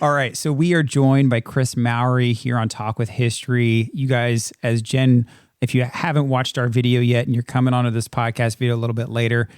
All right. So we are joined by Chris Mowery here on Talk with History. You guys, as Jen, if you haven't watched our video yet and you're coming onto this podcast video a little bit later,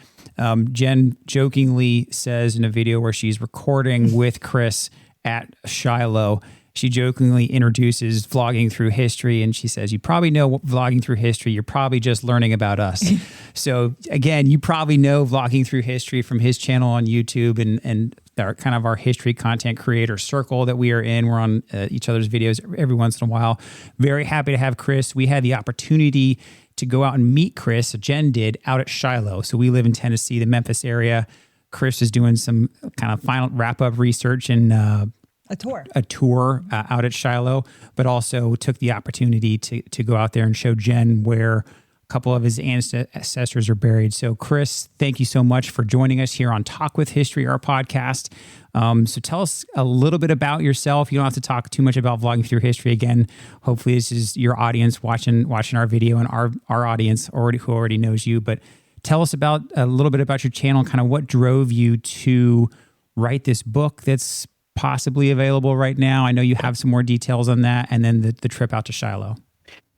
Jen jokingly says in a video where she's recording with Chris at Shiloh, she jokingly introduces vlogging through history, and she says, you probably know vlogging through history. You're probably just learning about us. So again, you probably know vlogging through history from his channel on YouTube and our kind of our history content creator circle that we are in. We're on each other's videos every once in a while. Very happy to have Chris. We had the opportunity to go out and meet Chris. Jen did out at Shiloh. So we live in Tennessee, the Memphis area. Chris is doing some kind of final wrap up research and a tour out at Shiloh, but also took the opportunity to go out there and show Jen where a couple of his ancestors are buried. So Chris, thank you so much for joining us here on Talk with History, our podcast. So tell us a little bit about yourself. You don't have to talk too much about vlogging through history. Again, hopefully this is your audience watching our video and our audience who already knows you, but tell us about a little bit about your channel, kind of what drove you to write this book that's possibly available right now. I know you have some more details on that, and then the trip out to Shiloh.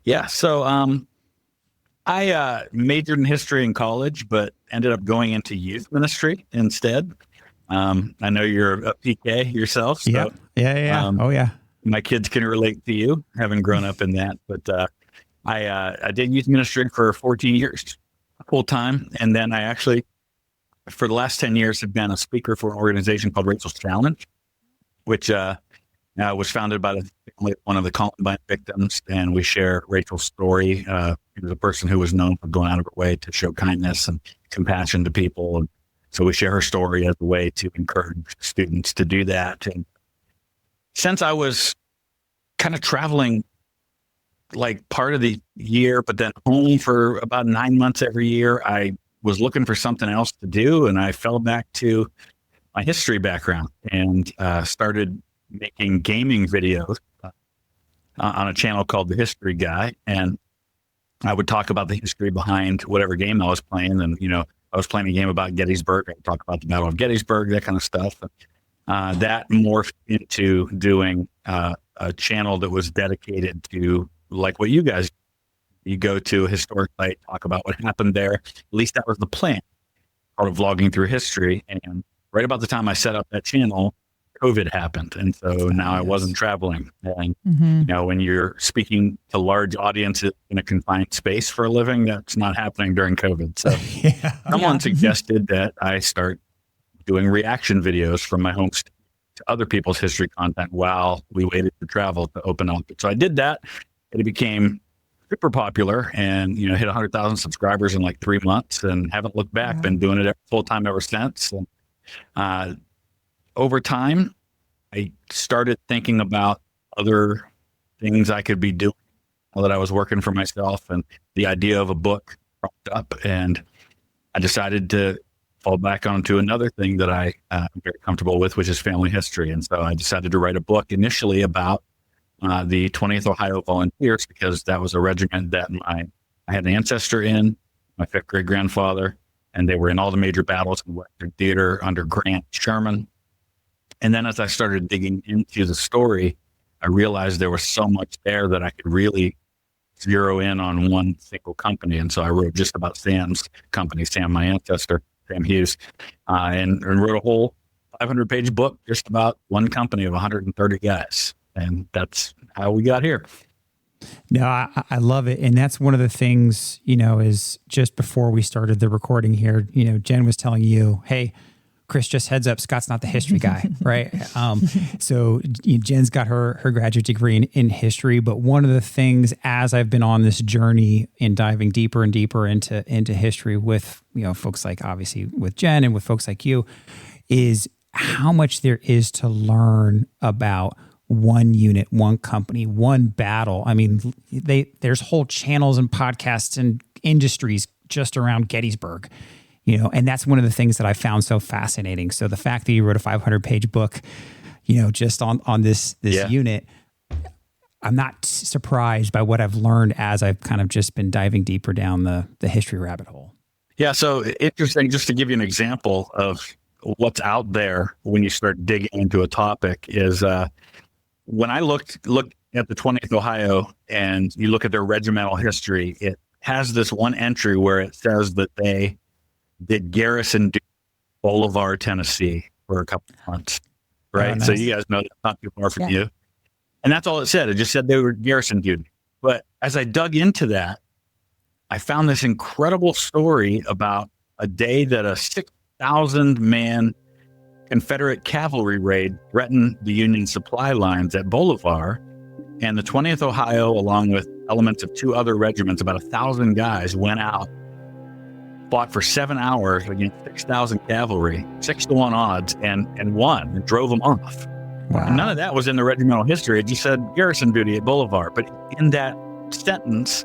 Yeah. So I majored in history in college, but ended up going into youth ministry instead. I know you're a PK yourself. So, yeah. Oh yeah. My kids can relate to you, having grown up in that. But I did youth ministry for 14 years full time, and then I actually, for the last 10 years, have been a speaker for an organization called Rachel's Challenge, which was founded by one of the Columbine victims, and we share Rachel's story. She was a person who was known for going out of her way to show kindness and compassion to people, and so we share her story as a way to encourage students to do that. And since I was kind of traveling like part of the year, but then home for about 9 months every year, I was looking for something else to do, and I fell back to my history background and started making gaming videos on a channel called The History Guy. And I would talk about the history behind whatever game I was playing. And, I was playing a game about Gettysburg. I'd talk about the Battle of Gettysburg, that kind of stuff. That morphed into doing a channel that was dedicated to, like what you guys, you go to a historic site, talk about what happened there. At least that was the plan, part of vlogging through history. And right about the time I set up that channel, COVID happened. And so now I wasn't traveling. And, when you're speaking to large audiences in a confined space for a living, that's not happening during COVID. So someone suggested that I start doing reaction videos from my home state to other people's history content while we waited for travel to open up. So I did that. It became super popular and, hit 100,000 subscribers in like 3 months and haven't looked back. Been doing it full time ever since. And, over time, I started thinking about other things I could be doing now that I was working for myself, and the idea of a book cropped up, and I decided to fall back onto another thing that I'm very comfortable with, which is family history. And so I decided to write a book initially about the 20th Ohio Volunteers, because that was a regiment that I had an ancestor in, my fifth great grandfather, and they were in all the major battles in the Western Theater under Grant, Sherman. And then as I started digging into the story, I realized there was so much there that I could really zero in on one single company. And so I wrote just about Sam's company, Sam, my ancestor, Sam Hughes, and wrote a whole 500-page book just about one company of 130 guys. And that's how we got here. No, I love it. And that's one of the things, is just before we started the recording here, Jen was telling you, hey, Chris, just heads up, Scott's not the history guy, right? So Jen's got her graduate degree in history, but one of the things as I've been on this journey in diving deeper and deeper into history with, folks like obviously with Jen and with folks like you, is how much there is to learn about one unit, one company, one battle. I mean, there's whole channels and podcasts and industries just around Gettysburg. And that's one of the things that I found so fascinating. So the fact that you wrote a 500-page book, just on this unit, I'm not surprised by what I've learned as I've kind of just been diving deeper down the history rabbit hole. Yeah. So interesting, just to give you an example of what's out there when you start digging into a topic is when I looked at the 20th Ohio and you look at their regimental history, it has this one entry where it says that they did garrison duty in Bolivar, Tennessee for a couple of months. Right. Oh, nice. So you guys know that's not too far from Yeah. you. And that's all it said. It just said they were garrison duty. But as I dug into that, I found this incredible story about a day that a 6,000 man Confederate cavalry raid threatened the Union supply lines at Bolivar, and the 20th Ohio, along with elements of 2 other regiments, about 1,000 guys, went out, fought for 7 hours against 6,000 cavalry, 6-1 odds, and won and drove them off. Wow. And none of that was in the regimental history. It just said garrison duty at Bolivar. But in that sentence,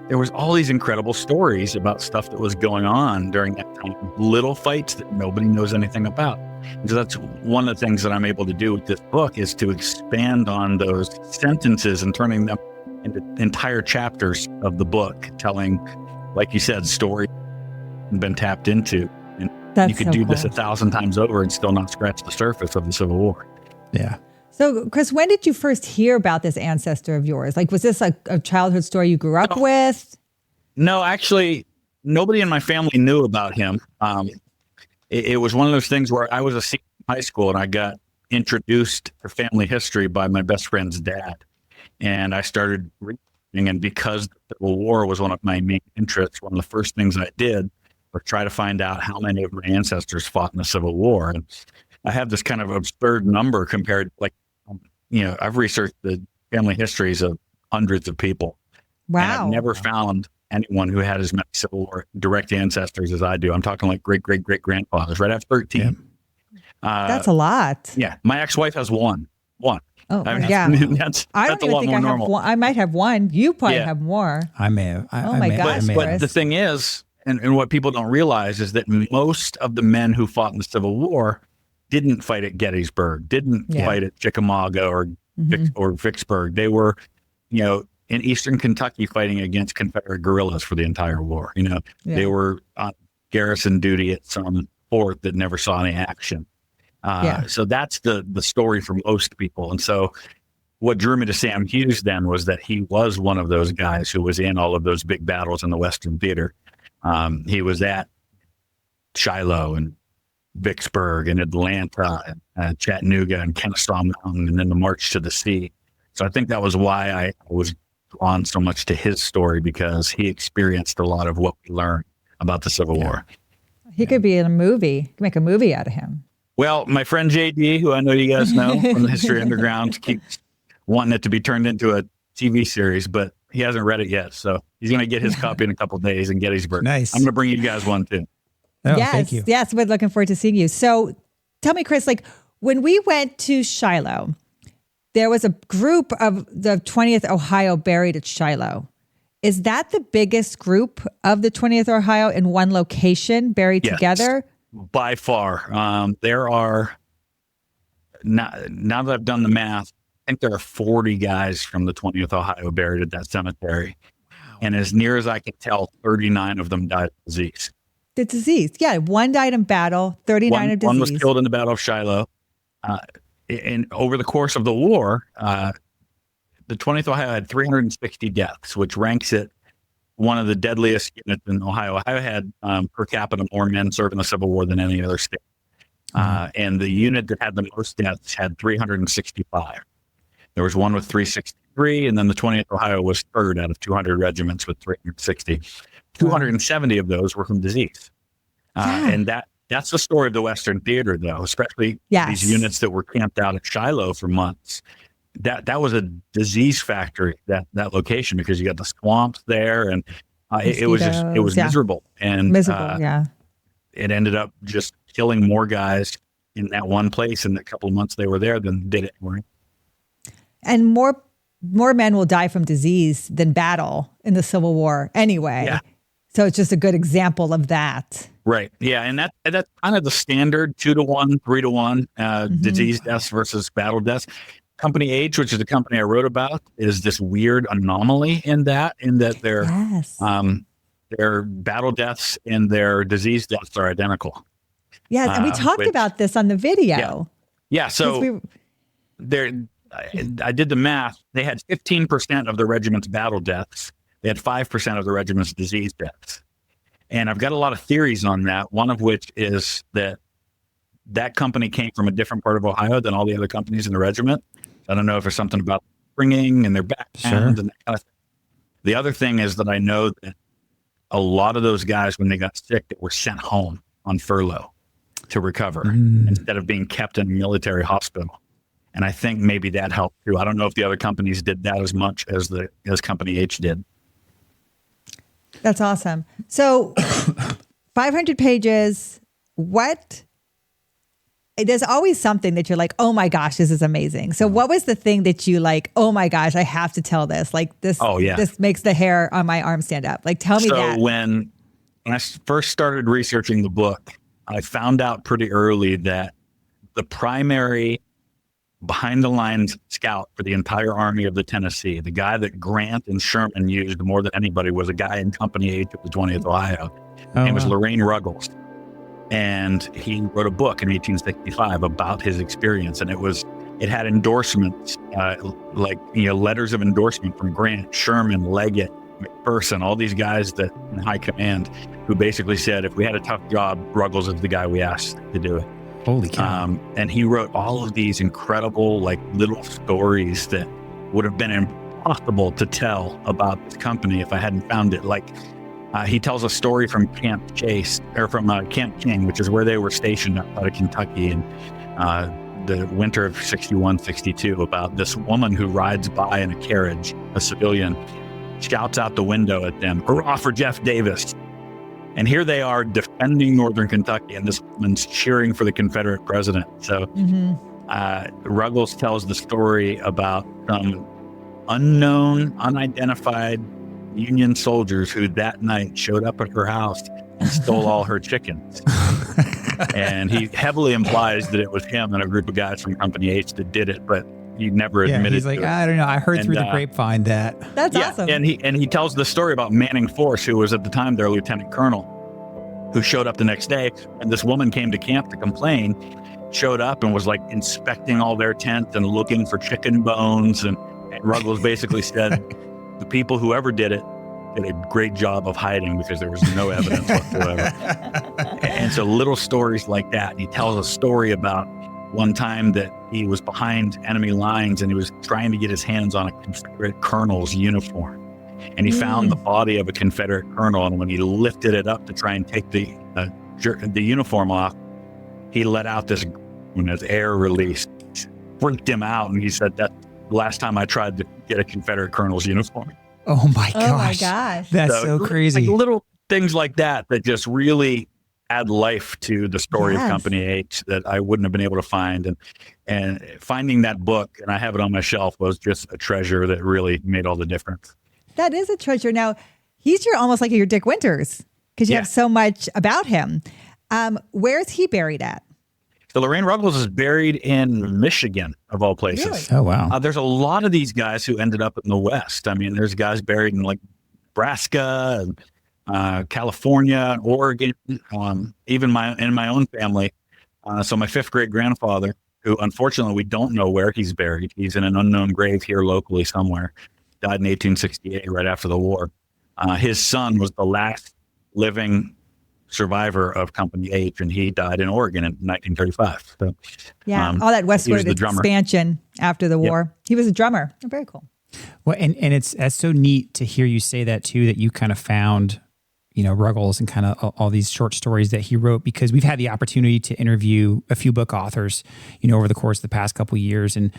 there was all these incredible stories about stuff that was going on during that time, little fights that nobody knows anything about. And so that's one of the things that I'm able to do with this book, is to expand on those sentences and turning them into entire chapters of the book, telling, like you said, stories been tapped into. And That's you could so do this cool. 1,000 times over and still not scratch the surface of the Civil War. Yeah. So, Chris, when did you first hear about this ancestor of yours? Like, was this a childhood story you grew up with? No, actually, nobody in my family knew about him. It was one of those things where I was a senior in high school and I got introduced to family history by my best friend's dad. And I started reading, and because the Civil War was one of my main interests, one of the first things I did was try to find out how many of my ancestors fought in the Civil War. And I have this kind of absurd number compared, like, I've researched the family histories of hundreds of people. Wow. And I've never found anyone who had as many Civil War direct ancestors as I do. I'm talking like great-great-great-grandfathers, right? I have 13. That's a lot. Yeah. My ex-wife has one. Oh, I mean, yeah. That's I a don't even lot think more I normal. have one. I might have one. You probably Yeah. have more. I may have. Oh my gosh, I may But have. Chris. the thing is, and what people don't realize is that most of the men who fought in the Civil War didn't fight at Gettysburg, didn't Yeah. fight at Chickamauga or Vicksburg. They were, in eastern Kentucky fighting against Confederate guerrillas for the entire war. They were on garrison duty at some fort that never saw any action. So that's the story for most people. And so what drew me to Sam Hughes then was that he was one of those guys who was in all of those big battles in the Western Theater. He was at Shiloh and Vicksburg and Atlanta and Chattanooga and Kennesaw Mountain, and then the March to the Sea. So I think that was why I was drawn so much to his story, because he experienced a lot of what we learned about the Civil War. He could be in a movie. You could make a movie out of him. Well, my friend JD, who I know you guys know from the History Underground, keeps wanting it to be turned into a TV series, but he hasn't read it yet. So he's going to get his copy in a couple of days in Gettysburg. Nice. I'm going to bring you guys one too. Oh, yes, thank you. yes. We're looking forward to seeing you. So tell me, Chris, like when we went to Shiloh, there was a group of the 20th Ohio buried at Shiloh. Is that the biggest group of the 20th Ohio in one location buried Yes. together? By far. There are, now that I've done the math, I think there are 40 guys from the 20th Ohio buried at that cemetery. Wow. And as near as I can tell, 39 of them died of disease. The disease. Yeah. One died in battle, 39 of disease. One was killed in the Battle of Shiloh. And over the course of the war, the 20th Ohio had 360 deaths, which ranks it one of the deadliest units in Ohio. Ohio had per capita more men serve in the Civil War than any other state. And the unit that had the most deaths had 365. There was one with 363, and then the 20th Ohio was third out of 200 regiments with 360. 270 of those were from disease. And that's the story of the Western Theater, though, especially these units that were camped out at Shiloh for months. That was a disease factory, that location, because you got the swamps there, and it was miserable. And it ended up just killing more guys in that one place in the couple of months they were there than did it anywhere. And more men will die from disease than battle in the Civil War anyway. Yeah. So it's just a good example of that. Right. Yeah. And that's kind of the standard 2-to-1, 3-to-1 disease deaths versus battle deaths. Company H, which is the company I wrote about, is this weird anomaly in that their battle deaths and their disease deaths are identical. Yes, and we talked about this on the video. Yeah. So I did the math. They had 15% of the regiment's battle deaths. They had 5% of the regiment's disease deaths. And I've got a lot of theories on that, one of which is that company came from a different part of Ohio than all the other companies in the regiment. I don't know if there's something about bringing and their background and that kind of thing. The other thing is that I know that a lot of those guys, when they got sick, they were sent home on furlough to recover instead of being kept in a military hospital. And I think maybe that helped too. I don't know if the other companies did that as much as Company H did. That's awesome. So 500 pages. There's always something that you're like, oh my gosh, this is amazing. So what was the thing that you like, oh my gosh, I have to tell this. Like this, this makes the hair on my arm stand up. Like, tell me that. So when I first started researching the book, I found out pretty early that the primary behind the lines scout for the entire Army of the Tennessee, the guy that Grant and Sherman used more than anybody, was a guy in Company H of the 20th Ohio. His name was Lorraine Ruggles. And he wrote a book in 1865 about his experience. And it had endorsements, letters of endorsement from Grant, Sherman, Leggett, McPherson, all these guys that in high command who basically said, if we had a tough job, Ruggles is the guy we asked to do it. Holy cow. And he wrote all of these incredible, little stories that would have been impossible to tell about this company if I hadn't found it. He tells a story from Camp Camp King, which is where they were stationed outside of Kentucky in the winter of 61, 62, about this woman who rides by in a carriage, a civilian, shouts out the window at them, "Hurrah for Jeff Davis." And here they are defending Northern Kentucky, and this woman's cheering for the Confederate president. So Ruggles tells the story about some unknown, unidentified Union soldiers who that night showed up at her house and stole all her chickens. And he heavily implies that it was him and a group of guys from Company H that did it, but he never admitted he's like, to it. I don't know. I heard through the grapevine that. That's awesome. And he tells the story about Manning Force, who was at the time their lieutenant colonel, who showed up the next day. And this woman came to camp to complain, showed up and was inspecting all their tents and looking for chicken bones. And Ruggles basically said, the people who ever did it did a great job of hiding because there was no evidence whatsoever. And so little stories like that. And he tells a story about one time that he was behind enemy lines and he was trying to get his hands on a Confederate colonel's uniform. And he found the body of a Confederate colonel. And when he lifted it up to try and take the uniform off, he let out this air release, freaked him out. And he said, that's the last time I tried to get a Confederate colonel's uniform. Oh my gosh. Oh my gosh. That's so crazy. Little things like that just really add life to the story of Company H that I wouldn't have been able to find. And finding that book, and I have it on my shelf, was just a treasure that really made all the difference. That is a treasure. Now, he's almost like your Dick Winters because you have so much about him. Where's he buried at? So Lorraine Ruggles is buried in Michigan, of all places. Really? Oh, wow. There's a lot of these guys who ended up in the West. I mean, there's guys buried in Nebraska, and, California, Oregon, even in my own family. So my fifth great grandfather, who unfortunately we don't know where he's buried. He's in an unknown grave here locally somewhere. Died in 1868, right after the war. His son was the last living survivor of Company H, and he died in Oregon in 1935. So, all that westward expansion after the war. He was a drummer. Oh, very cool. Well, and that's so neat to hear you say that too, that you kind of found, Ruggles and kind of all these short stories that he wrote, because we've had the opportunity to interview a few book authors, over the course of the past couple of years. And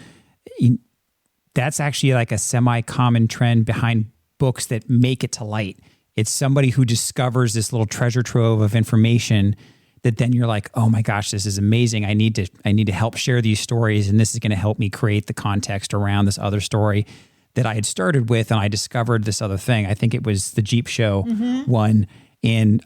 that's actually like a semi-common trend behind books that make it to light. It's somebody who discovers this little treasure trove of information that then you're like, oh my gosh, this is amazing. I need to help share these stories, and this is going to help me create the context around this other story that I had started with, and I discovered this other thing. I think it was the Jeep Show one, and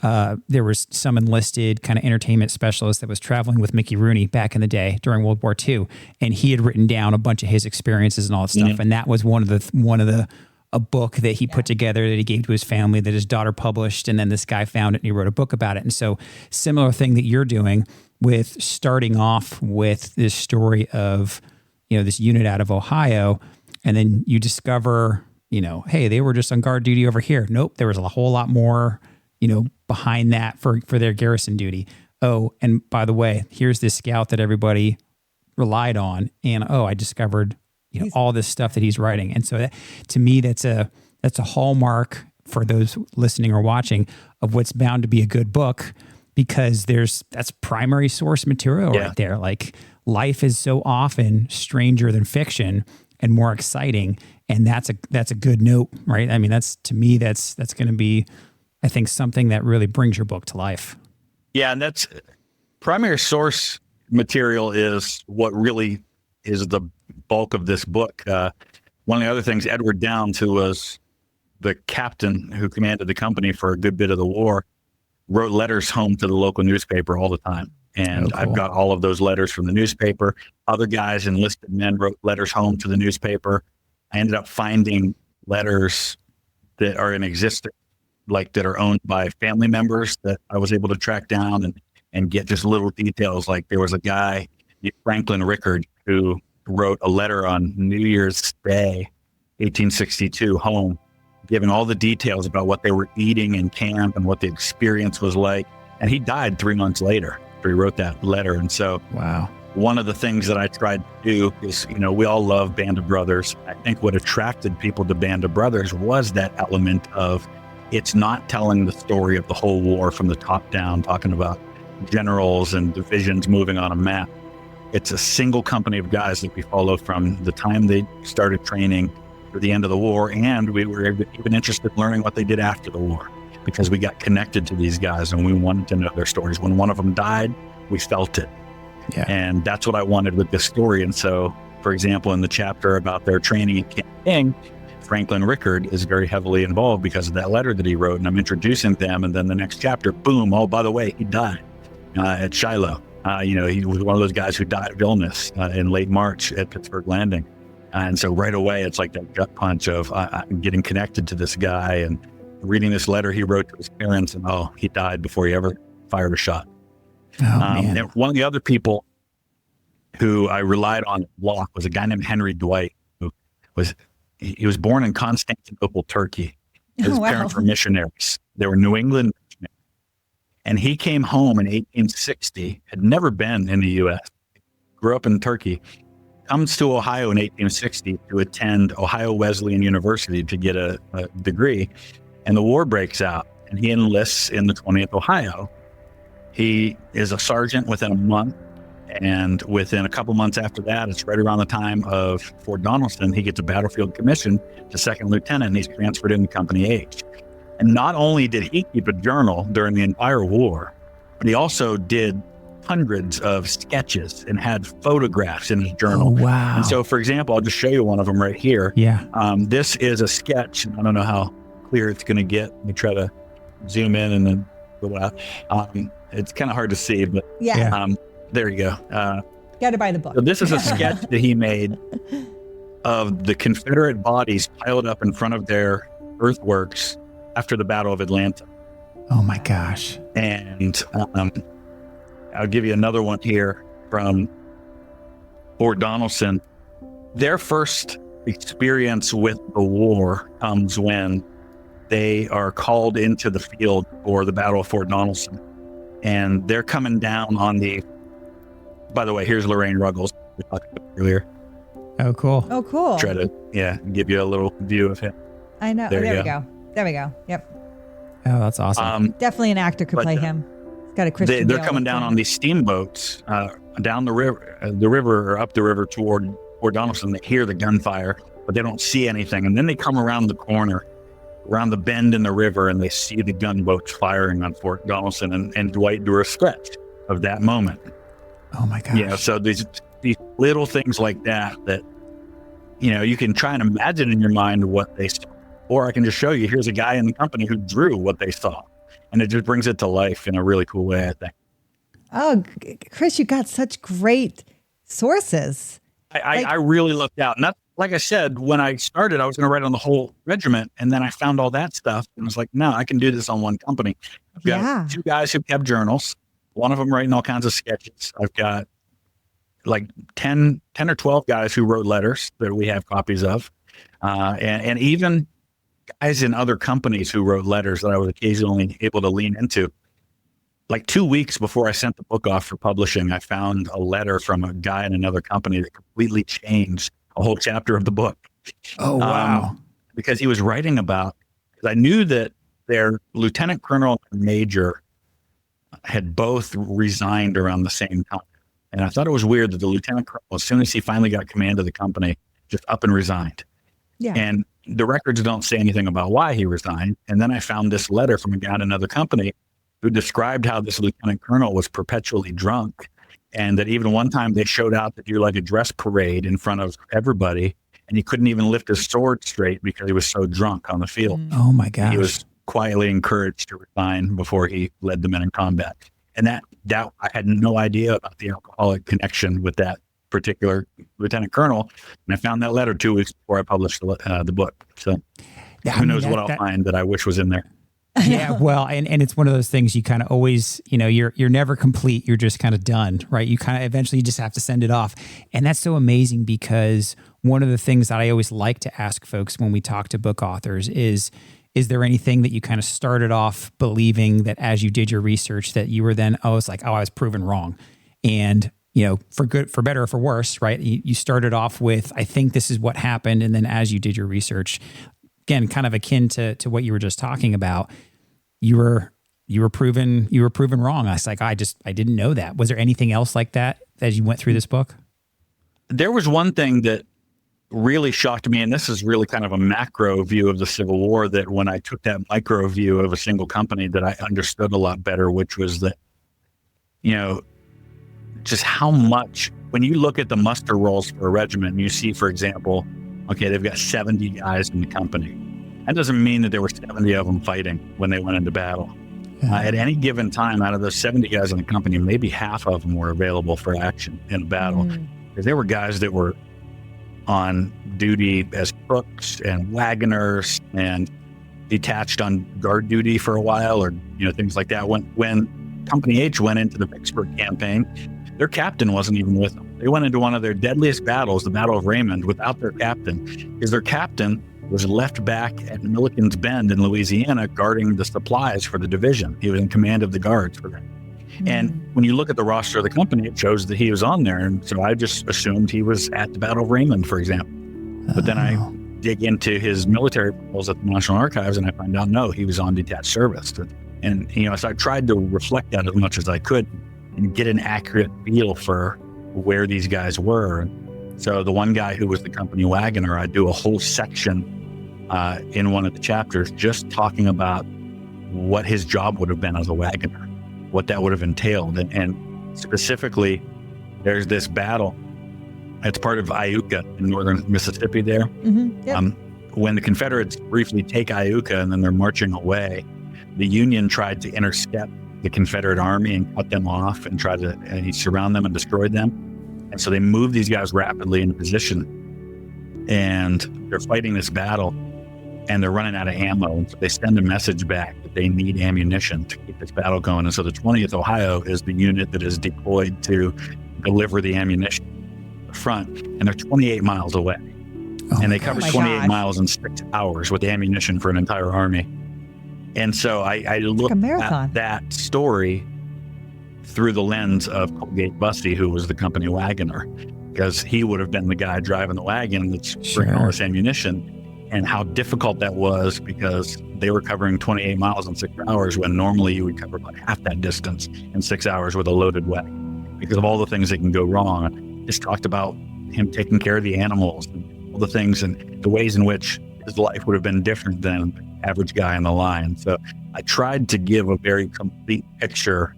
there was some enlisted kind of entertainment specialist that was traveling with Mickey Rooney back in the day during World War II, and he had written down a bunch of his experiences and all that stuff, and that was one of the a book that he put together that he gave to his family that his daughter published. And then this guy found it and he wrote a book about it. And so similar thing that you're doing with starting off with this story of, this unit out of Ohio, and then you discover, hey, they were just on guard duty over here. Nope, there was a whole lot more, behind that for their garrison duty. Oh, and by the way, here's this scout that everybody relied on, and I discovered, all this stuff that he's writing. And so to me, that's a hallmark for those listening or watching of what's bound to be a good book, because that's primary source material right there. Like, life is so often stranger than fiction and more exciting. And that's a good note, right? I mean, that's going to be, I think, something that really brings your book to life. Yeah. And that's primary source material is what really is the bulk of this book. One of the other things, Edward Downes, who was the captain who commanded the company for a good bit of the war, wrote letters home to the local newspaper all the time. And I've got all of those letters from the newspaper. Other guys, enlisted men, wrote letters home to the newspaper. I ended up finding letters that are in existence, like that are owned by family members, that I was able to track down and get just little details. Like, there was a guy, Franklin Rickard, who wrote a letter on New Year's Day, 1862, home, giving all the details about what they were eating in camp and what the experience was like. And he died 3 months later after he wrote that letter. And so, wow. One of the things that I tried to do is, we all love Band of Brothers. I think what attracted people to Band of Brothers was that element of, it's not telling the story of the whole war from the top down, talking about generals and divisions moving on a map. It's a single company of guys that we follow from the time they started training to the end of the war. And we were even interested in learning what they did after the war, because we got connected to these guys and we wanted to know their stories. When one of them died, we felt it. Yeah. And that's what I wanted with this story. And so, for example, in the chapter about their training at Camp King, Franklin Rickard is very heavily involved because of that letter that he wrote. And I'm introducing them. And then the next chapter, boom, oh, by the way, he died at Shiloh. He was one of those guys who died of illness in late March at Pittsburgh Landing. And so right away, it's like that gut punch of I'm getting connected to this guy and reading this letter he wrote to his parents, and he died before he ever fired a shot. Man. And one of the other people who I relied on a lot was a guy named Henry Dwight, who was born in Constantinople, Turkey. His parents were missionaries. They were New England missionaries. And he came home in 1860, had never been in the U.S., grew up in Turkey, comes to Ohio in 1860 to attend Ohio Wesleyan University to get a degree. And the war breaks out, and he enlists in the 20th Ohio. He is a sergeant within a month, and within a couple months after that, it's right around the time of Fort Donelson, he gets a battlefield commission to second lieutenant, and he's transferred into Company H. And not only did he keep a journal during the entire war, but he also did hundreds of sketches and had photographs in his journal. Oh, wow. And so, for example, I'll just show you one of them right here. Yeah. This is a sketch. I don't know how clear it's going to get. Let me try to zoom in and then go out. It's kind of hard to see, but there you go. Got to buy the book. So this is a sketch that he made of the Confederate bodies piled up in front of their earthworks after the Battle of Atlanta. Oh my gosh. And I'll give you another one here from Fort Donelson. Their first experience with the war comes when they are called into the field for the Battle of Fort Donelson. And they're coming down on by the way, here's Lorraine Ruggles we talked about earlier. Oh, cool. Oh, cool. Try to, give you a little view of him. I know. There we go. There we go. Yep. Oh, that's awesome. Definitely an actor could play him. He's got a Christian They're Bale coming down thing. on these steamboats down the river or up the river toward Fort Donelson. They hear the gunfire, but they don't see anything. And then they come around the corner, around the bend in the river, and they see the gunboats firing on Fort Donelson. And Dwight drew a sketch of that moment. Oh my gosh. Yeah, so these little things like that you can try and imagine in your mind what they saw. Or I can just show you, here's a guy in the company who drew what they saw. And it just brings it to life in a really cool way, I think. Oh, Chris, you got such great sources. I really looked out. And that's, like I said, when I started, I was going to write on the whole regiment. And then I found all that stuff. And I was like, no, I can do this on one company. I've got two guys who kept journals. one of them writing all kinds of sketches. I've got like 10 or 12 guys who wrote letters that we have copies of. And even guys in other companies who wrote letters that I was occasionally able to lean into. Like 2 weeks before I sent the book off for publishing, I found a letter from a guy in another company that completely changed a whole chapter of the book. Oh, wow. Because he was writing about, because I knew that their lieutenant colonel and major had both resigned around the same time. And I thought it was weird that the lieutenant colonel, as soon as he finally got command of the company, just up and resigned. Yeah. And the records don't say anything about why he resigned. And then I found this letter from a guy in another company who described how this lieutenant colonel was perpetually drunk, and that even one time they showed out to do like a dress parade in front of everybody, and he couldn't even lift his sword straight because he was so drunk on the field. Oh my gosh. He was quietly encouraged to resign before he led the men in combat. And that I had no idea about the alcoholic connection with that particular lieutenant colonel. And I found that letter 2 weeks before I published the book. So who knows what I'll find that I wish was in there. Yeah, well, and it's one of those things you kind of always, you're never complete. You're just kind of done, right? You kind of eventually just have to send it off. And that's so amazing, because one of the things that I always like to ask folks when we talk to book authors is there anything that you kind of started off believing that as you did your research that you were then, I was proven wrong. And, for good, for better or for worse, right? You started off with, I think this is what happened. And then as you did your research, again, kind of akin to what you were just talking about, you were proven wrong. I was like, I didn't know that. Was there anything else like that as you went through this book? There was one thing that really shocked me, and this is really kind of a macro view of the Civil War, that when I took that micro view of a single company, that I understood a lot better, which was that, just how much, when you look at the muster rolls for a regiment, you see, for example, okay, they've got 70 guys in the company. That doesn't mean that there were 70 of them fighting when they went into battle. At any given time, out of those 70 guys in the company, maybe half of them were available for action in a battle. Because there were guys that were on duty as crooks and wagoners and detached on guard duty for a while, or things like that. When Company H went into the Vicksburg campaign, their captain wasn't even with them. They went into one of their deadliest battles, the Battle of Raymond, without their captain, because their captain was left back at Milliken's Bend in Louisiana guarding the supplies for the division. He was in command of the guards for them. And when you look at the roster of the company, it shows that he was on there. And so I just assumed he was at the Battle of Raymond, for example. But then I dig into his military roles at the National Archives, and I find out, no, he was on detached service. And so I tried to reflect that as much as I could and get an accurate feel for where these guys were. So the one guy who was the company wagoner, I do a whole section in one of the chapters just talking about what his job would have been as a wagoner, what that would have entailed. And specifically, there's this battle. It's part of Iuka in northern Mississippi there. Yep. When the Confederates briefly take Iuka and then they're marching away, the Union tried to intercept the Confederate army and cut them off and try to surround them and destroy them. And so they move these guys rapidly into position, and they're fighting this battle, and they're running out of ammo. And so they send a message back that they need ammunition to keep this battle going. And so the 20th Ohio is the unit that is deployed to deliver the ammunition to the front, and they're 28 miles away. And they cover 28 miles in 6 hours with ammunition for an entire army. And so I looked at that story through the lens of Colgate Bussey, who was the company wagoner, because he would have been the guy driving the wagon that's bringing all this ammunition, and how difficult that was, because they were covering 28 miles in 6 hours when normally you would cover about half that distance in 6 hours with a loaded wagon, because of all the things that can go wrong. Just talked about him taking care of the animals, and all the things and the ways in which his life would have been different than the average guy on the line. So I tried to give a very complete picture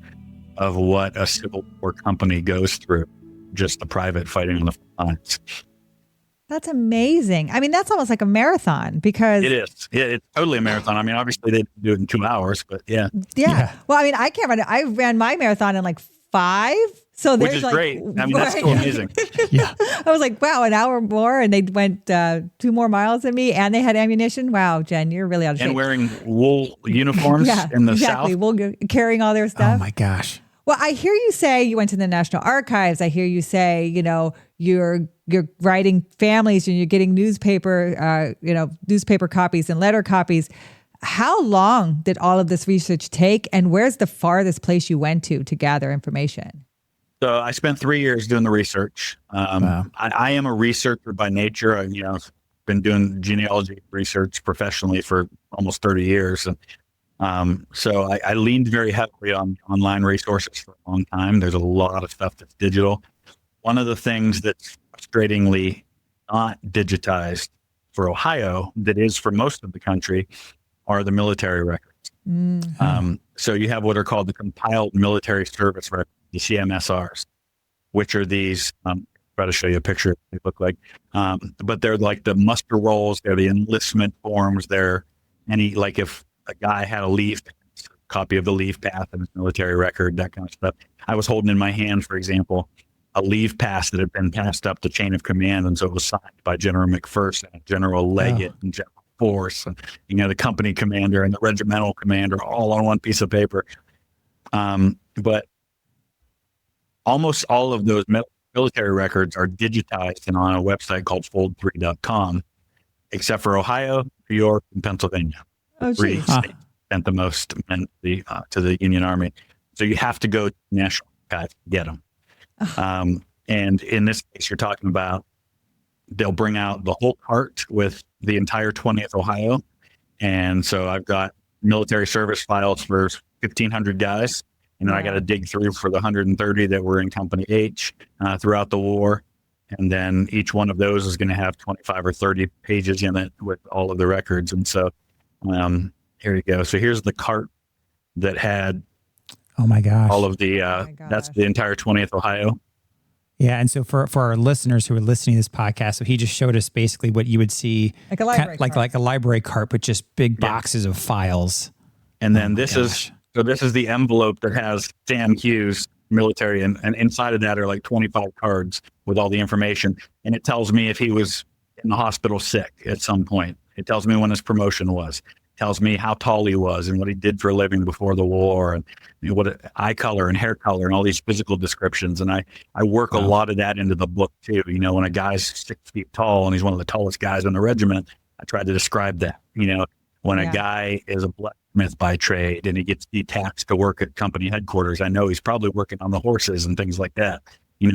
of what a Civil War company goes through, just the private fighting on the front lines. That's amazing. I mean, that's almost like a marathon, because it is. Yeah, it's totally a marathon. I mean, obviously they do it in 2 hours, but yeah. Well, I mean, I can't run it. I ran my marathon in like 5. So which is great. I mean, that's still amazing. I was like, wow, an hour more, and they went 2 more miles than me, and they had ammunition. Wow, Jen, you're really out of shape. And wearing wool uniforms in the South. Wool, carrying all their stuff. Oh my gosh. Well, I hear you say you went to the National Archives. I hear you say, you're writing families and you're getting newspaper copies and letter copies. How long did all of this research take, and where's the farthest place you went to gather information? So I spent 3 years doing the research. Wow. I am a researcher by nature. I've been doing genealogy research professionally for almost 30 years. So I leaned very heavily on online resources for a long time. There's a lot of stuff that's digital. One of the things that's frustratingly not digitized for Ohio, that is for most of the country, are the military records. Mm-hmm. So you have what are called the compiled military service records, the CMSRs, which are these, try to show you a picture of what they look like. But they're like the muster rolls, they're the enlistment forms, they're if a guy had a copy of the leave path in his military record, that kind of stuff. I was holding in my hand, for example, a leave pass that had been passed up the chain of command. And so it was signed by General McPherson, General Leggett, and General Force, and, the company commander and the regimental commander all on one piece of paper. But almost all of those military records are digitized and on a website called fold3.com, except for Ohio, New York, and Pennsylvania. Oh, Three geez. states sent the most men to the Union Army. So you have to go to the National Archives to get them. And in this case, you're talking about they'll bring out the whole cart with the entire 20th Ohio. And so I've got military service files for 1,500 guys. And then I got to dig through for the 130 that were in Company H throughout the war. And then each one of those is going to have 25 or 30 pages in it with all of the records. And so here you go. So here's the cart that had Oh my gosh. all of the, that's the entire 20th Ohio. Yeah. And so for our listeners who are listening to this podcast, so he just showed us basically what you would see Like a library cart. like a library cart, but just big boxes of files. And then this is the envelope that has Sam Hughes military, and inside of that are like 25 cards with all the information. And it tells me if he was in the hospital sick at some point. It tells me when his promotion was. It tells me how tall he was and what he did for a living before the war, and what eye color and hair color and all these physical descriptions. And I work a lot of that into the book too. When a guy's 6 feet tall and he's one of the tallest guys in the regiment, I try to describe that. When a guy is a blacksmith by trade and he gets detached to work at company headquarters, I know he's probably working on the horses and things like that.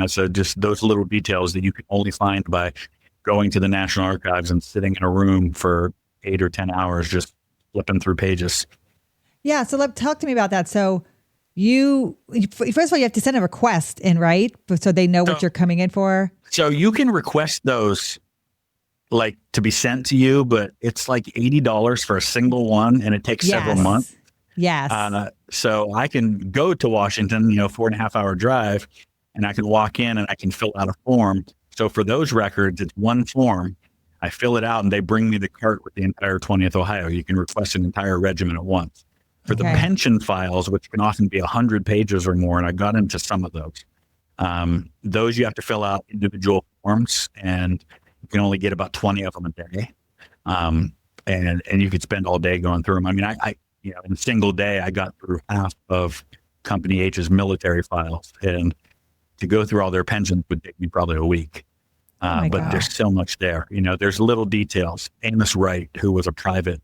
So just those little details that you can only find by going to the National Archives and sitting in a room for 8 or 10 hours, just flipping through pages. Yeah. So talk to me about that. So first of all, you have to send a request in, right? So they know what you're coming in for. So you can request those to be sent to you, but it's like $80 for a single one, and it takes several months. Yes. So I can go to Washington, 4.5 hour drive, and I can walk in and I can fill out a form. So for those records, it's one form. I fill it out and they bring me the cart with the entire 20th Ohio. You can request an entire regiment at once. For the pension files, which can often be 100 pages or more, and I got into some of those you have to fill out individual forms, and you can only get about 20 of them a day. And you could spend all day going through them. I mean, I in a single day, I got through half of Company H's military files, and to go through all their pensions would take me probably a week. But there's so much there. There's little details. Amos Wright, who was a private,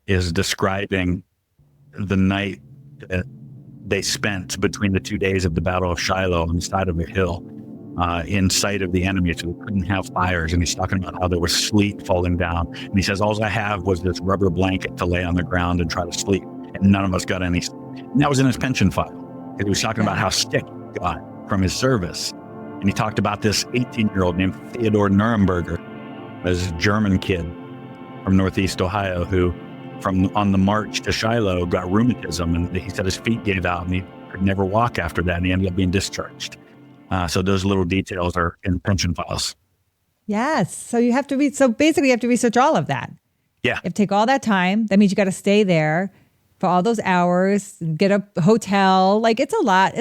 is describing the night that they spent between the 2 days of the Battle of Shiloh on the side of a hill, in sight of the enemy, so they couldn't have fires. And he's talking about how there was sleet falling down. And he says, all I have was this rubber blanket to lay on the ground and try to sleep. And none of us got any sleep. And that was in his pension file. And he was talking about how sick he got from his service. And he talked about this 18-year-old named Theodore Nuremberger, this German kid from Northeast Ohio, who on the march to Shiloh got rheumatism, and he said his feet gave out and he could never walk after that, and he ended up being discharged. So those little details are in pension files. Yes. So you have to basically you have to research all of that. Yeah. You have to take all that time. That means you got to stay there for all those hours, get a hotel. It's a lot.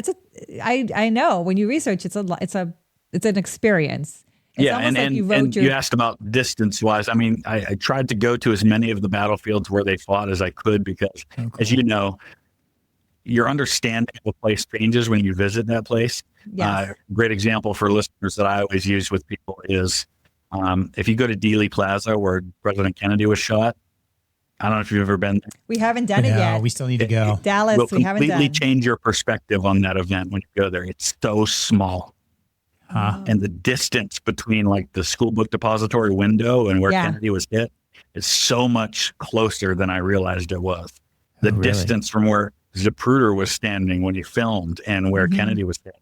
I know when you research, it's an experience. It's and you asked about distance wise. I mean, I tried to go to as many of the battlefields where they fought as I could, because as you know, your understanding of a place changes when you visit that place. Yes. Great example for listeners that I always use with people is if you go to Dealey Plaza where President Kennedy was shot. I don't know if you've ever been there. We haven't done it yet. We still need to go. Dallas, we haven't done. Completely change your perspective on that event when you go there. It's so small. And the distance between like the school book depository window and where Kennedy was hit is so much closer than I realized it was. The distance from where Zapruder was standing when he filmed and where Kennedy was hit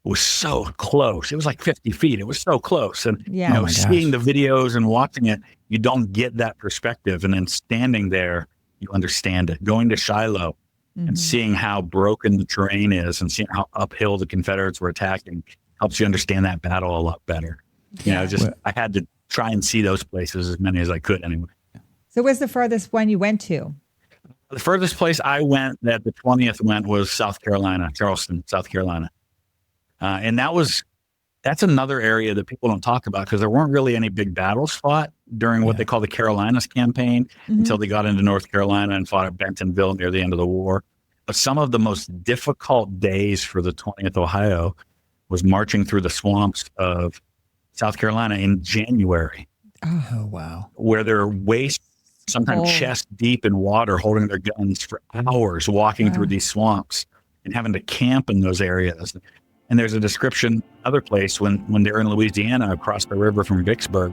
was so close. It was like 50 feet. It was so close. And seeing the videos and watching it, you don't get that perspective. And then standing there, you understand it. Going to Shiloh and seeing how broken the terrain is and seeing how uphill the Confederates were attacking helps you understand that battle a lot better. I had to try and see those places as many as I could anyway. So where's the furthest one you went to? The furthest place I went that the 20th went was South Carolina, Charleston, South Carolina. And that's another area that people don't talk about because there weren't really any big battles fought during what they call the Carolinas campaign until they got into North Carolina and fought at Bentonville near the end of the war. But some of the most difficult days for the 20th Ohio was marching through the swamps of South Carolina in January. Oh, wow. Where they're waist, sometimes chest deep in water, holding their guns for hours, walking through these swamps and having to camp in those areas. And there's a description, other place, when they're in Louisiana across the river from Vicksburg,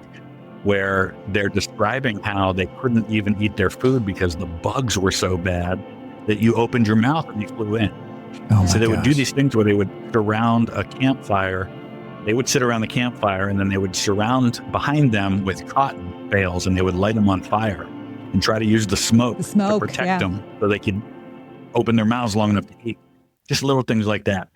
where they're describing how they couldn't even eat their food because the bugs were so bad that you opened your mouth and you flew in. So they would do these things where they would surround a campfire. They would sit around the campfire and then they would surround behind them with cotton bales and they would light them on fire and try to use the smoke to protect them so they could open their mouths long enough to eat. Just little things like that.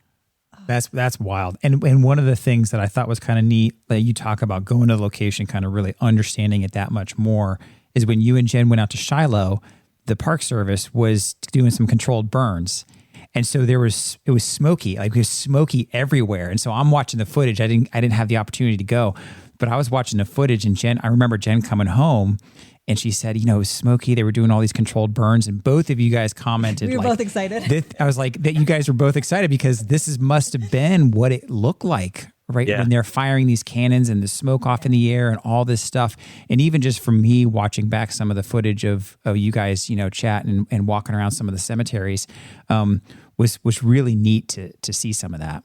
That's wild. And one of the things that I thought was kind of neat that you talk about going to the location, kind of really understanding it that much more, is when you and Jen went out to Shiloh, the Park Service was doing some controlled burns. And so it was smoky, like it was smoky everywhere. And so I'm watching the footage. I didn't have the opportunity to go, but I was watching the footage and I remember Jen coming home and she said, it was smoky. They were doing all these controlled burns and both of you guys commented. We were both excited. I was like, that you guys were both excited because this must have been what it looked like, right? Yeah. When they're firing these cannons and the smoke off in the air and all this stuff. And even just from me watching back some of the footage of you guys, chatting and walking around some of the cemeteries, was really neat to see some of that.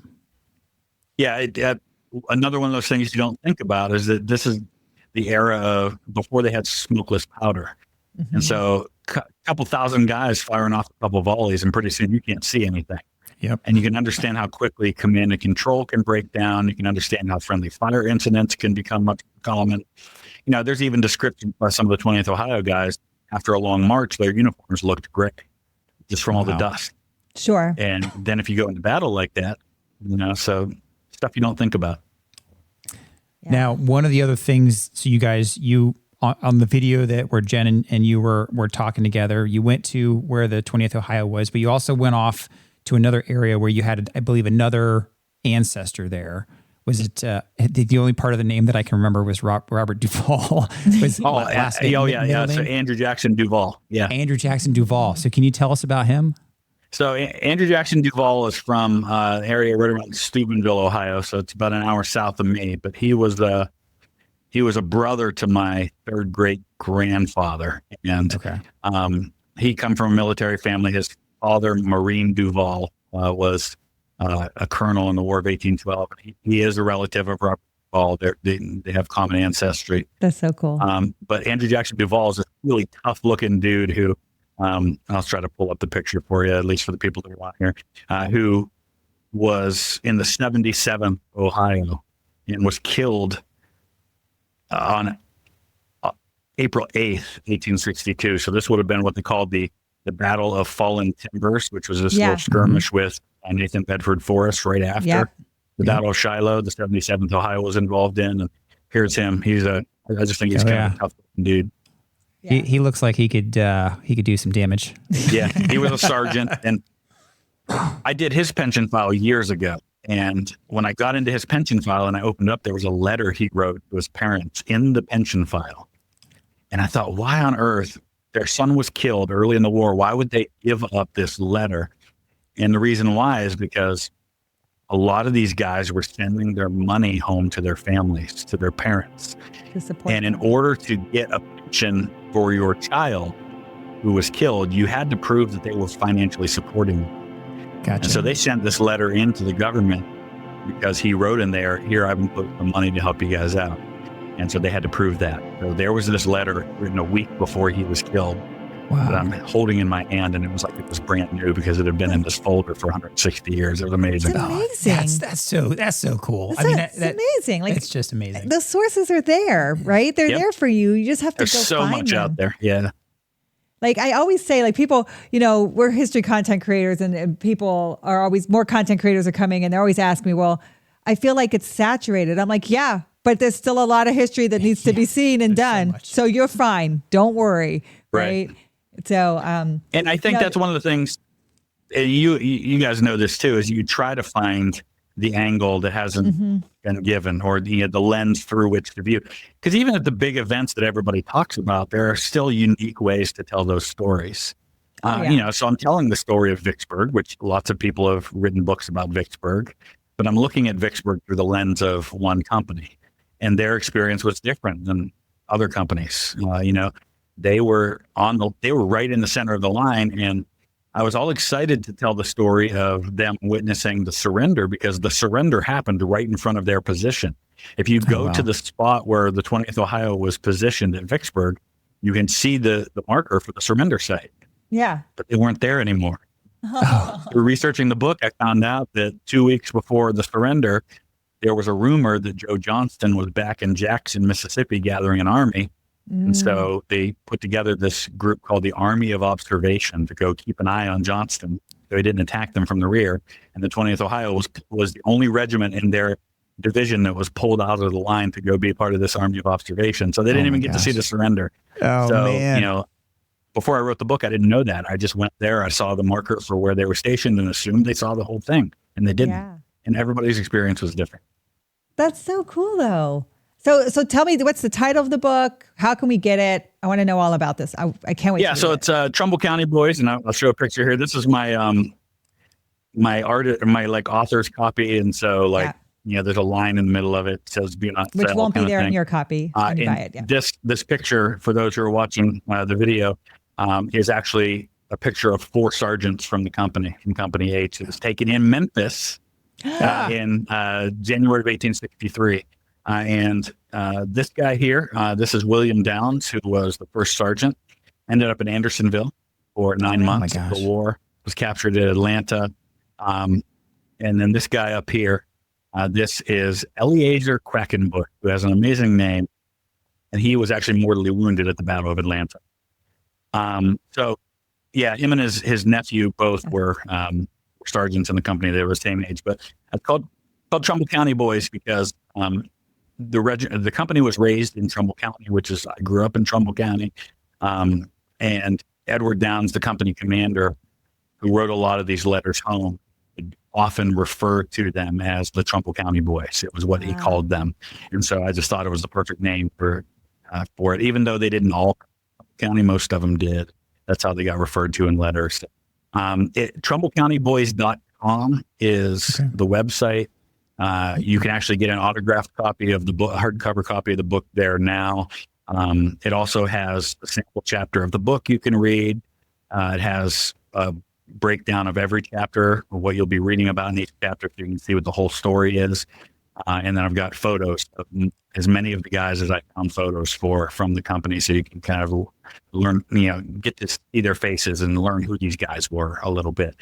Yeah. Another one of those things you don't think about is that this is the era of before they had smokeless powder. And so a couple thousand guys firing off a couple volleys and pretty soon you can't see anything. Yep. And you can understand how quickly command and control can break down. You can understand how friendly fire incidents can become much common. There's even description by some of the 20th Ohio guys after a long march, their uniforms looked gray just from all the dust. Sure. And then if you go into battle like that, so stuff you don't think about. Yeah. Now, one of the other things, so you guys, on the video that where Jen and you were talking together, you went to where the 20th Ohio was, but you also went off to another area where you had, I believe, another ancestor there. Was it the only part of the name that I can remember was Robert Duval? Last name, So Andrew Jackson Duval. Yeah. Andrew Jackson Duval. So can you tell us about him? So Andrew Jackson Duval is from an area right around Steubenville, Ohio. So it's about an hour south of me. But he was a brother to my third great grandfather, and he come from a military family. His father, Marine Duval, was a colonel in the War of 1812. He is a relative of Robert Duval. They have common ancestry. That's so cool. But Andrew Jackson Duval is a really tough-looking dude who. I'll try to pull up the picture for you, at least for the people that are on here, who was in the 77th Ohio and was killed on April 8th, 1862. So this would have been what they called the Battle of Fallen Timbers, which was this little skirmish with Nathan Bedford Forrest right after the Battle of Shiloh. The 77th Ohio was involved in, and here's him. I just think he's kind of a tough dude. Yeah. He looks like he could do some damage. Yeah, he was a sergeant, and I did his pension file years ago. And when I got into his pension file and I opened up, there was a letter he wrote to his parents in the pension file. And I thought, why on earth, their son was killed early in the war, why would they give up this letter? And the reason why is because a lot of these guys were sending their money home to their families, to their parents. To support And in them. order to get a pension for your child who was killed, you had to prove that they were financially supporting them. Gotcha. And so they sent this letter into the government because he wrote in there, here, I've been putting some money to help you guys out. And so they had to prove that. So there was this letter written a week before he was killed that I'm holding in my hand, and it was like it was brand new because it had been in this folder for 160 years. It was amazing. It's amazing. That's so cool. It's amazing. Like, it's just amazing. The sources are there, right? They're there for you. You just have to There's go so find much them. out there. Yeah. Like I always say, like people, we're history content creators, and people are always, more content creators are coming, and they're always asking me, well, I feel like it's saturated. I'm like, yeah, but there's still a lot of history that needs to be seen and done. So you're fine. Don't worry. Right. So, and I think that's one of the things, and you guys know this too, is you try to find the angle that hasn't been given, or the lens through which to view. Because even at the big events that everybody talks about, there are still unique ways to tell those stories. So I'm telling the story of Vicksburg, which lots of people have written books about Vicksburg, but I'm looking at Vicksburg through the lens of one company, and their experience was different than other companies. They were right in the center of the line, and I was all excited to tell the story of them witnessing the surrender, because the surrender happened right in front of their position. If you go to the spot where the 20th Ohio was positioned at Vicksburg, you can see the marker for the surrender site. Yeah. But they weren't there anymore. Through researching the book, I found out that 2 weeks before the surrender, there was a rumor that Joe Johnston was back in Jackson, Mississippi, gathering an army. And so they put together this group called the Army of Observation to go keep an eye on Johnston so he didn't attack them from the rear. And the 20th Ohio was the only regiment in their division that was pulled out of the line to go be a part of this Army of Observation. So they didn't even get to see the surrender. Oh, so, man. before I wrote the book, I didn't know that. I just went there. I saw the marker for where they were stationed and assumed they saw the whole thing. And they didn't. Yeah. And everybody's experience was different. That's so cool, though. So tell me, what's the title of the book? How can we get it? I want to know all about this. I can't wait. Yeah, so it's Trumbull County Boys, and I'll show a picture here. This is my author's copy, and so there's a line in the middle of it that says "Do not which sell," won't be kind of there thing. in your copy when you buy it. Yeah. This picture, for those who are watching the video, is actually a picture of 4 sergeants from Company H. It was taken in Memphis in January of 1863. And this guy here, this is William Downs, who was the first sergeant, ended up in Andersonville for 9 months of the war, was captured at Atlanta. And then this guy up here, this is Eleazar Quackenbush, who has an amazing name. And he was actually mortally wounded at the Battle of Atlanta. Him and his nephew both were sergeants in the company. They were the same age, but it's called Trumbull County Boys because the company was raised in Trumbull County, I grew up in Trumbull County. And Edward Downs, the company commander, who wrote a lot of these letters home, would often refer to them as the Trumbull County Boys. It was what he called them. And so I just thought it was the perfect name for it, even though they didn't all county, most of them did. That's how they got referred to in letters. TrumbullCountyBoys.com is the website. You can actually get an autographed copy of the book, hardcover copy of the book there now. It also has a sample chapter of the book you can read. It has a breakdown of every chapter, of what you'll be reading about in each chapter, so you can see what the whole story is. And then I've got photos of as many of the guys as I found photos from the company, so you can kind of learn, get to see their faces and learn who these guys were a little bit.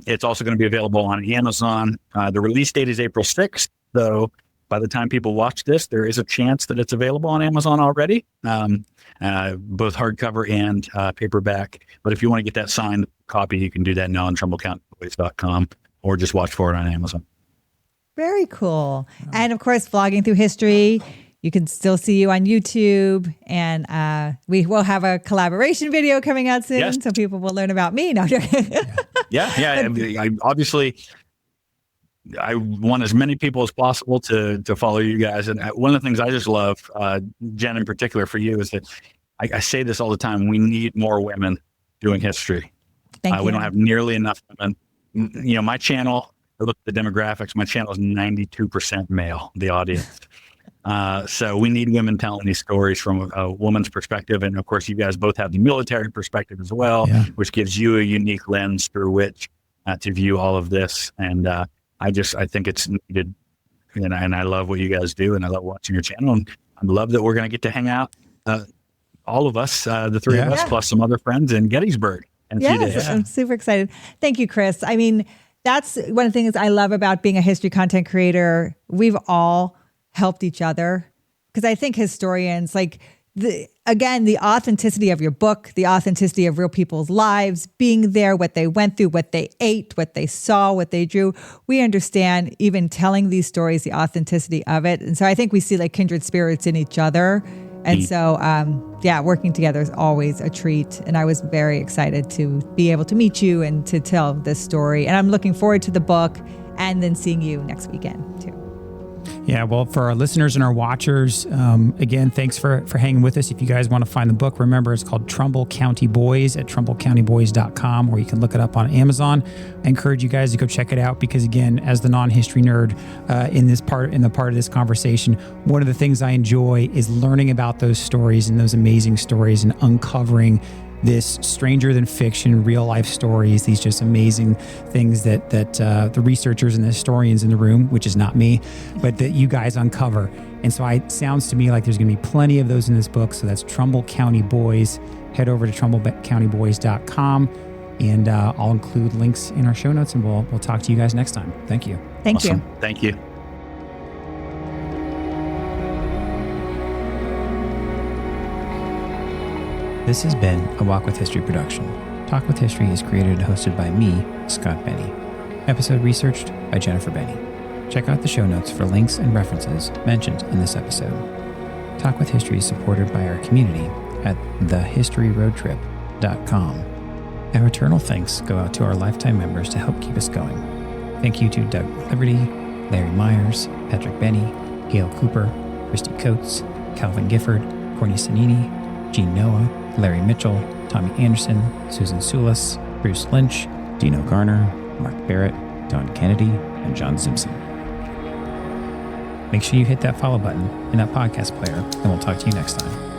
It's also going to be available on Amazon. The release date is April 6th, though. By the time people watch this, there is a chance that it's available on Amazon already, both hardcover and paperback. But if you want to get that signed copy, you can do that now on TrumbullCountyBoys.com or just watch for it on Amazon. Very cool. And of course, Vlogging Through History. You can still see you on YouTube. And we will have a collaboration video coming out soon, so people will learn about me. No. I want as many people as possible to follow you guys. And one of the things I just love, Jen in particular for you, is that I say this all the time. We need more women doing history. Thank you. We don't have nearly enough women. my channel, I look at the demographics, my channel is 92% male, the audience. So we need women telling these stories from a woman's perspective. And of course, you guys both have the military perspective as well, which gives you a unique lens through which to view all of this. And I think it's needed. And I love what you guys do, and I love watching your channel. And I love that we're going to get to hang out, all of us, the three of us, plus some other friends in Gettysburg in a few days. I'm super excited. Thank you, Chris. I mean, that's one of the things I love about being a history content creator. We've all helped each other, because I think historians, like, the authenticity of your book, the authenticity of real people's lives, being there, what they went through, what they ate, what they saw, what they drew. We understand, even telling these stories, the authenticity of it. And so I think we see like kindred spirits in each other. And so, working together is always a treat. And I was very excited to be able to meet you and to tell this story. And I'm looking forward to the book and then seeing you next weekend too. Yeah, well, for our listeners and our watchers, again, thanks for hanging with us. If you guys want to find the book, remember it's called Trumbull County Boys at TrumbleCountyBoys.com, or you can look it up on Amazon. I encourage you guys to go check it out because, again, as the non-history nerd in the part of this conversation, one of the things I enjoy is learning about those stories and those amazing stories and uncovering this stranger than fiction, real life stories, these just amazing things that the researchers and the historians in the room, which is not me, but that you guys uncover. And so it sounds to me like there's going to be plenty of those in this book. So that's Trumbull County Boys. Head over to TrumbleCountyBoys.com, and I'll include links in our show notes, and we'll talk to you guys next time. Thank you. Thank you. Thank you. This has been a Walk with History production. Talk with History is created and hosted by me, Scott Benny. Episode researched by Jennifer Benny. Check out the show notes for links and references mentioned in this episode. Talk with History is supported by our community at thehistoryroadtrip.com. Our eternal thanks go out to our lifetime members to help keep us going. Thank you to Doug Liberty, Larry Myers, Patrick Benny, Gail Cooper, Christy Coates, Calvin Gifford, Courtney Sanini, Gene Noah, Larry Mitchell, Tommy Anderson, Susan Sulis, Bruce Lynch, Dino Garner, Mark Barrett, Don Kennedy, and John Simpson. Make sure you hit that follow button in that podcast player, and we'll talk to you next time.